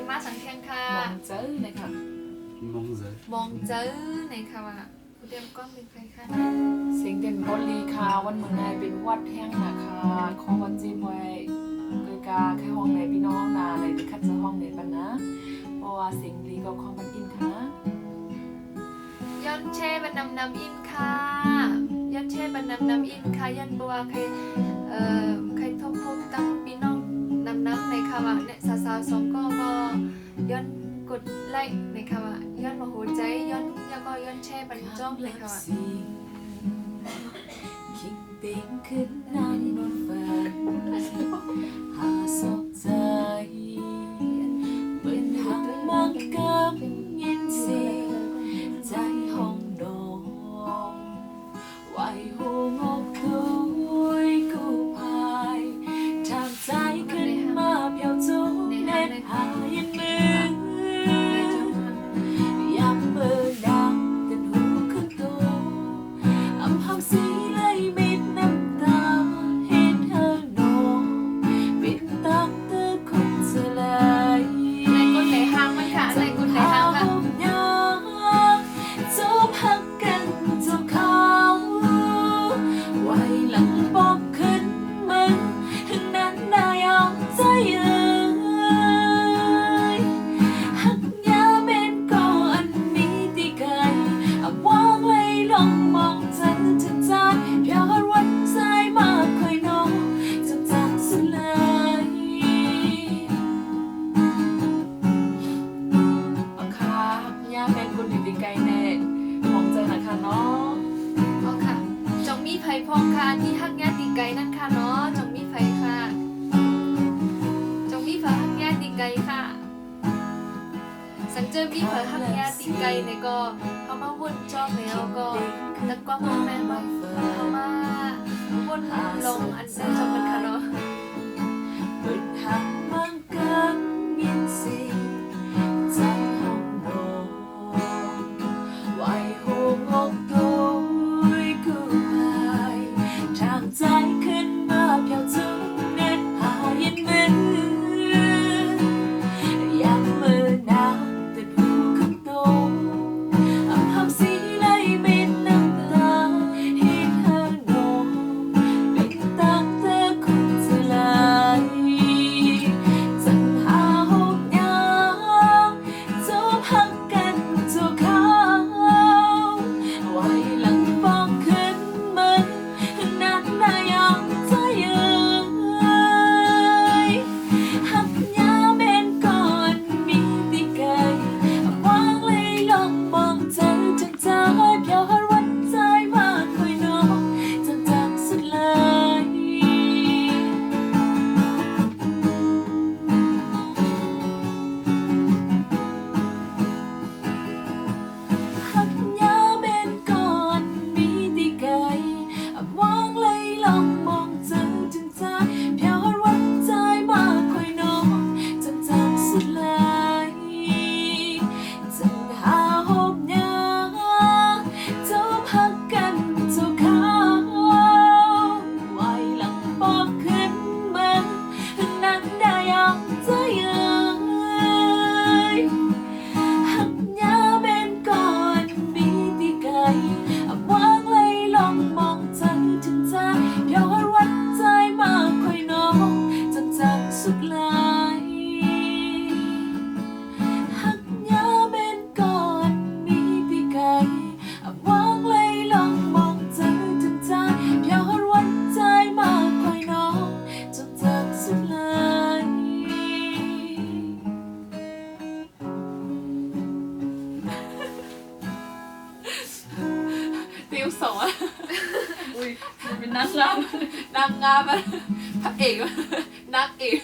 มาสังเทียงค่ะมองเจอนะคะมองเจอในค่ะว่าผู้เดียมก้อนเป็นใครคะเสียงเด่นบอลีค่ะวันเมืองนายเป็นวัดแห้งนะคะของวัดจีบไว้เกยกาแค่ห้องไหนพี่น้องนาเลยไปคัดเจอห้องไหนปันนะเพราะว่าเสียงดีก็ของบันอินค่ะนะย้อนเช่บันนำอินค่ะย้อนเช่บันนำอินค่ะย้อนบัวใครทบทบตั้งพี่น้องนำในค่ะว่าเนี่ยสาวๆสองก็ย้อนกดไลค์ในค่ะว่าย้อนมาหัวใจย้อนแล้วก็ย้อนแช่บันจ้องในค่ะว่าคิงติงขึ้นนานนอนฝันหาสบใจเป็นหางมังกับยินสีใจห้องนอนไหวหูงอกด้วยกู้ภัยทางใจขึ้นมาเพียวจุกเน็ตหายินมือยามมือดังกันหูขึ้นตัวอำพังสีเลยมิดน้ำตาเห็นเธอนองปิดตาเธอคงจะไหลในก้นไหนห้างมันค่ะในก้นไหนห้างค่ะจูบหักกันจบเขาไว้หลังบอกขึ้นมันนั้นได้ยอมใจหักยาเป็นก่อนนี้ที่ไกลวางไว้ลองมองจันทร์ใจเพียงวันใจมากค่อยน้องจำจากสุดเลยเอาค่ะหักยาเป็นคนดีๆไกลแน่มองใจนะคะเนาะอ๋อค่ะจงมีไผ่พองค่ะที่ฮักแง่ตีไก่นั่นค่ะเนาะจงมีไผ่ค่ะจงมีไผ่ฮักแง่ตีไก่ค่ะสังเจอมีไผ่ฮักแง่ตีไก่เนี่ยก็เขามาวนจอบแล้วก็ตะกว้างแม่บอกเขามาวนลงอันเซอร์จอบกันค่ะเนาะเปิดหักมังกันยินสีใจห้องนอนไหวหูงอกด้วยกู้ภัยทางใจขึ้นมาเพียวจุกเน็ตหายินมือยามมือหนาวแต่หูขึ้นโตอำพังสีเลยมิดน้ำตาเห็นเธอนองเป็นตาเธอคงจะไหลจังหาหกยามจูบหักกันจูบเขาไว้หลังบอกขึ้นมันนั้นได้ยอมใจหักยาเป็นก่อนมีตีไกลวางเลยลองมองเธอจังใจเพียวหันวันใจมากค่อยน้องจนจากสุดเลยหักยาเป็นก่อนมีตีไกลวางเลยลองมองเธอจังใจเพียวหันวันใจมากค่อยน้องจนจากสุดเลยจังหาหกยาจูบหักกันจูบเขาไว้หลังบอกขึ้นมันนั้นได้ยอมใจหักยาเป็นก่อนมีตีไกลวางเลยลองมองจันถึงใจเพียวหันวัดใจมากค่อยน้องจนจากสุดเลยหักยาเป็นก่อนมีตีไกลวางเลยลองมองจันถึงใจเพียวหันวัดใจมากค่อยน้องจนจากสุดเลยติวสอนอุ้ยเป็นนางงามพระเอกนางเอก